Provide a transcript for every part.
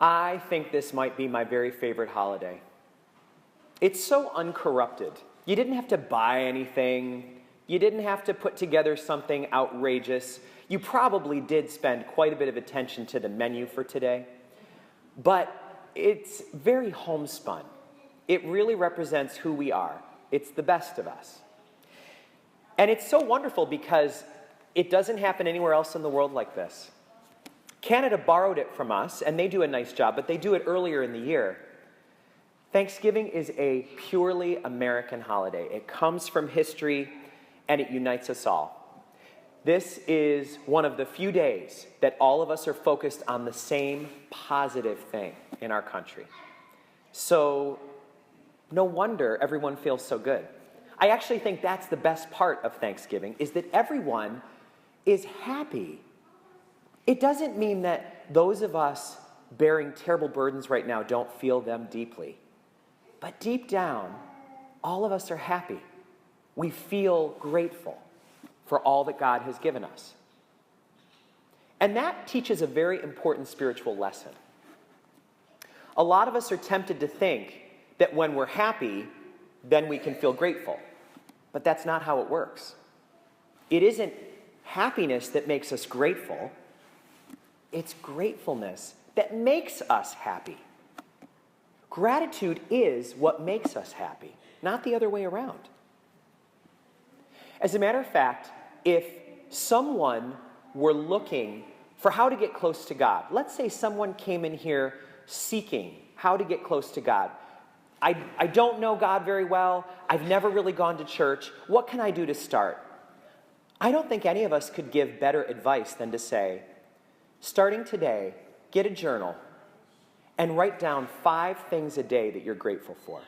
I think this might be my very favorite holiday. It's so uncorrupted. You didn't have to buy anything. You didn't have to put together something outrageous. You probably did spend quite a bit of attention to the menu for today. But it's very homespun. It really represents who we are. It's the best of us. And it's so wonderful because it doesn't happen anywhere else in the world like this. Canada borrowed it from us, and they do a nice job, but they do it earlier in the year. Thanksgiving is a purely American holiday. It comes from history, and it unites us all. This is one of the few days that all of us are focused on the same positive thing in our country. So, no wonder everyone feels so good. I actually think that's the best part of Thanksgiving, is that everyone is happy. It doesn't mean that those of us bearing terrible burdens right now don't feel them deeply. But deep down, all of us are happy. We feel grateful for all that God has given us. And that teaches a very important spiritual lesson. A lot of us are tempted to think that when we're happy, then we can feel grateful. But that's not how it works. It isn't happiness that makes us grateful. It's gratefulness that makes us happy. Gratitude is what makes us happy, not the other way around. As a matter of fact, if someone were looking for how to get close to God, let's say someone came in here seeking how to get close to God. I don't know God very well. I've never really gone to church. What can I do to start? I don't think any of us could give better advice than to say, starting today, get a journal and write down 5 things a day that you're grateful for.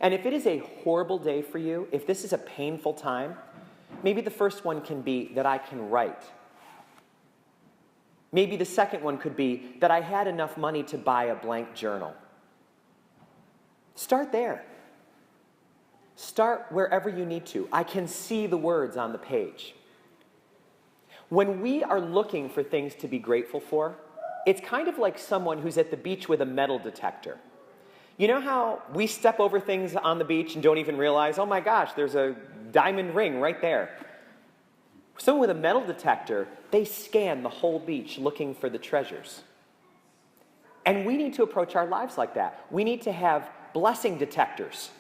And if it is a horrible day for you, if this is a painful time, maybe the first one can be that I can write. Maybe the second one could be that I had enough money to buy a blank journal. Start there. Start wherever you need to. I can see the words on the page. When we are looking for things to be grateful for, it's kind of like someone who's at the beach with a metal detector. You know how we step over things on the beach and don't even realize, oh my gosh, there's a diamond ring right there. Someone with a metal detector, they scan the whole beach looking for the treasures. And we need to approach our lives like that. We need to have blessing detectors.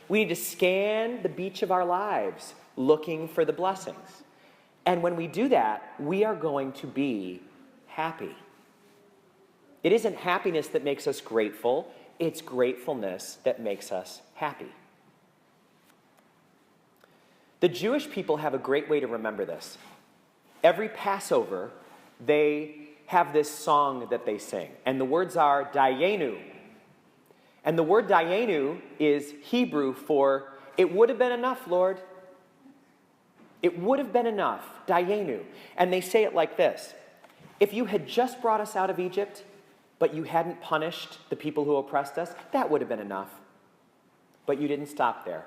We need to scan the beach of our lives looking for the blessings. And when we do that, we are going to be happy. It isn't happiness that makes us grateful. It's gratefulness that makes us happy. The Jewish people have a great way to remember this. Every Passover, they have this song that they sing. And the words are Dayenu. And the word Dayenu is Hebrew for, it would have been enough, Lord. It would have been enough. Dayenu. And they say it like this. If you had just brought us out of Egypt, but you hadn't punished the people who oppressed us, that would have been enough. But you didn't stop there.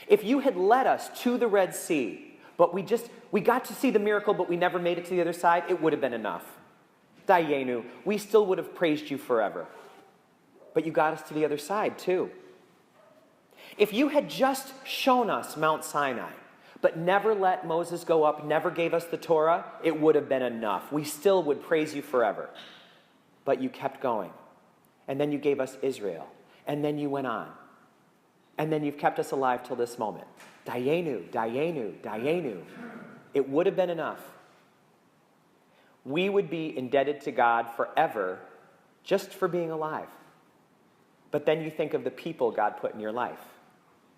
If you had led us to the Red Sea, but we got to see the miracle, but we never made it to the other side, it would have been enough. Dayenu, we still would have praised you forever. But you got us to the other side too. If you had just shown us Mount Sinai, but never let Moses go up, never gave us the Torah, it would have been enough. We still would praise you forever. But you kept going. And then you gave us Israel. And then you went on. And then you've kept us alive till this moment. Dayenu, Dayenu, Dayenu. It would have been enough. We would be indebted to God forever just for being alive. But then you think of the people God put in your life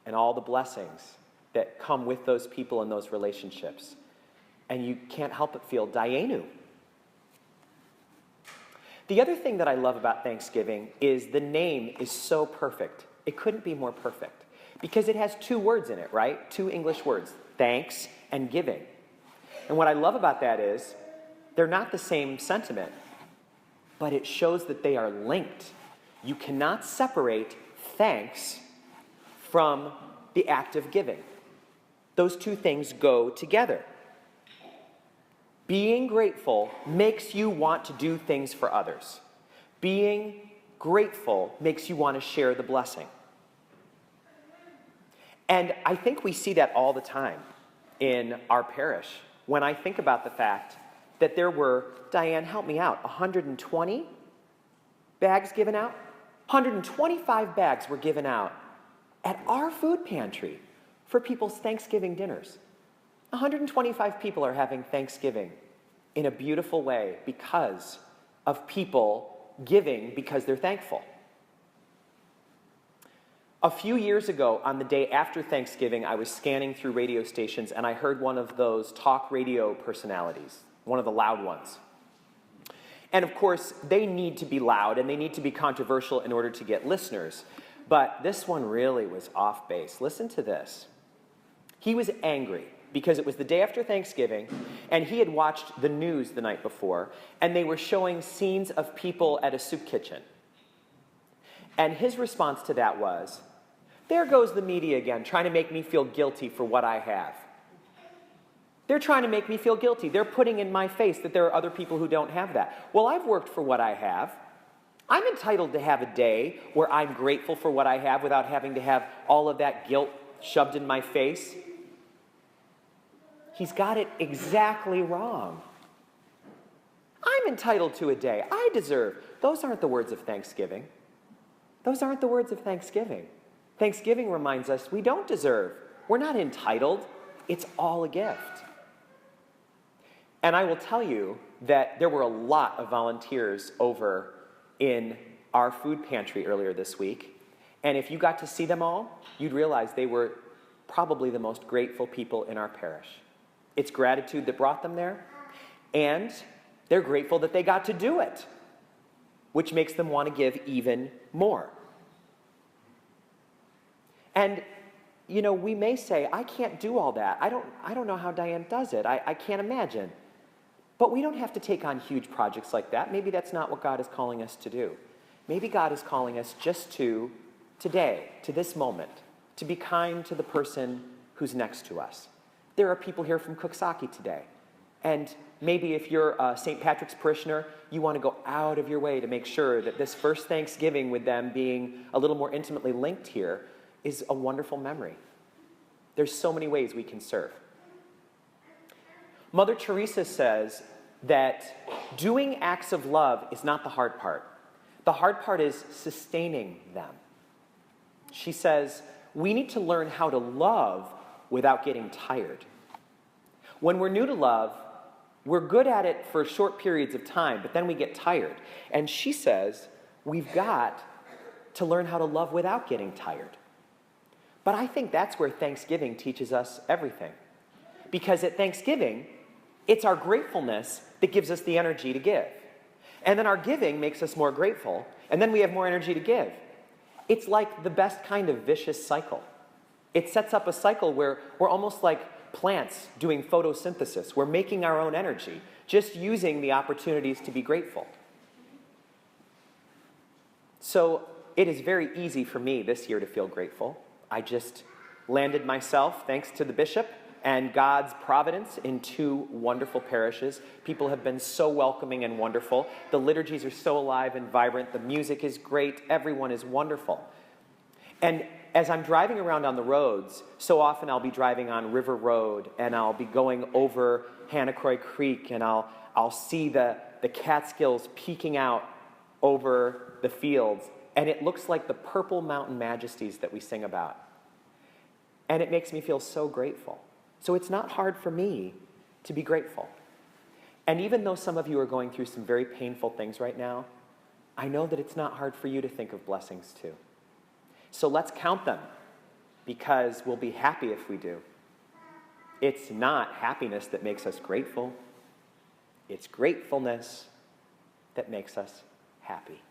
and all the blessings that come with those people and those relationships. And you can't help but feel Dayenu. The other thing that I love about Thanksgiving is the name is so perfect. It couldn't be more perfect because it has 2 words in it, right? 2 English words, thanks and giving. And what I love about that is they're not the same sentiment, but it shows that they are linked. You cannot separate thanks from the act of giving. Those 2 things go together. Being grateful makes you want to do things for others. Being grateful makes you want to share the blessing. And I think we see that all the time in our parish. When I think about the fact that there were, Diane, help me out, 120 bags given out? 125 bags were given out at our food pantry for people's Thanksgiving dinners. 125 people are having Thanksgiving in a beautiful way because of people giving because they're thankful. A few years ago, on the day after Thanksgiving, I was scanning through radio stations and I heard one of those talk radio personalities, one of the loud ones. And of course, they need to be loud and they need to be controversial in order to get listeners. But this one really was off base. Listen to this. He was angry because it was the day after Thanksgiving and he had watched the news the night before and they were showing scenes of people at a soup kitchen. And his response to that was, there goes the media again, trying to make me feel guilty for what I have. They're trying to make me feel guilty. They're putting in my face that there are other people who don't have that. Well, I've worked for what I have. I'm entitled to have a day where I'm grateful for what I have without having to have all of that guilt shoved in my face. He's got it exactly wrong. I'm entitled to a day. I deserve. Those aren't the words of Thanksgiving. Those aren't the words of Thanksgiving. Thanksgiving reminds us we don't deserve. We're not entitled. It's all a gift. And I will tell you that there were a lot of volunteers over in our food pantry earlier this week. And if you got to see them all, you'd realize they were probably the most grateful people in our parish. It's gratitude that brought them there, and they're grateful that they got to do it, which makes them want to give even more. And, you know, we may say, I can't do all that. I don't know how Diane does it. I can't imagine. But we don't have to take on huge projects like that. Maybe that's not what God is calling us to do. Maybe God is calling us just to today, to this moment, to be kind to the person who's next to us. There are people here from Cooksaki today. And maybe if you're a St. Patrick's parishioner, you want to go out of your way to make sure that this first Thanksgiving with them being a little more intimately linked here is a wonderful memory. There's so many ways we can serve. Mother Teresa says that doing acts of love is not the hard part. The hard part is sustaining them. She says, we need to learn how to love without getting tired. When we're new to love, we're good at it for short periods of time, but then we get tired. And she says, we've got to learn how to love without getting tired. But I think that's where Thanksgiving teaches us everything. Because at Thanksgiving, it's our gratefulness that gives us the energy to give. And then our giving makes us more grateful, and then we have more energy to give. It's like the best kind of vicious cycle. It sets up a cycle where we're almost like plants doing photosynthesis. We're making our own energy, just using the opportunities to be grateful. So it is very easy for me this year to feel grateful. I just landed myself, thanks to the bishop and God's providence, in 2 wonderful parishes. People have been so welcoming and wonderful. The liturgies are so alive and vibrant. The music is great. Everyone is wonderful. And as I'm driving around on the roads, so often I'll be driving on River Road and I'll be going over Hannacroy Creek and I'll see the Catskills peeking out over the fields. And it looks like the purple mountain majesties that we sing about. And it makes me feel so grateful. So it's not hard for me to be grateful. And even though some of you are going through some very painful things right now, I know that it's not hard for you to think of blessings too. So let's count them, because we'll be happy if we do. It's not happiness that makes us grateful. It's gratefulness that makes us happy.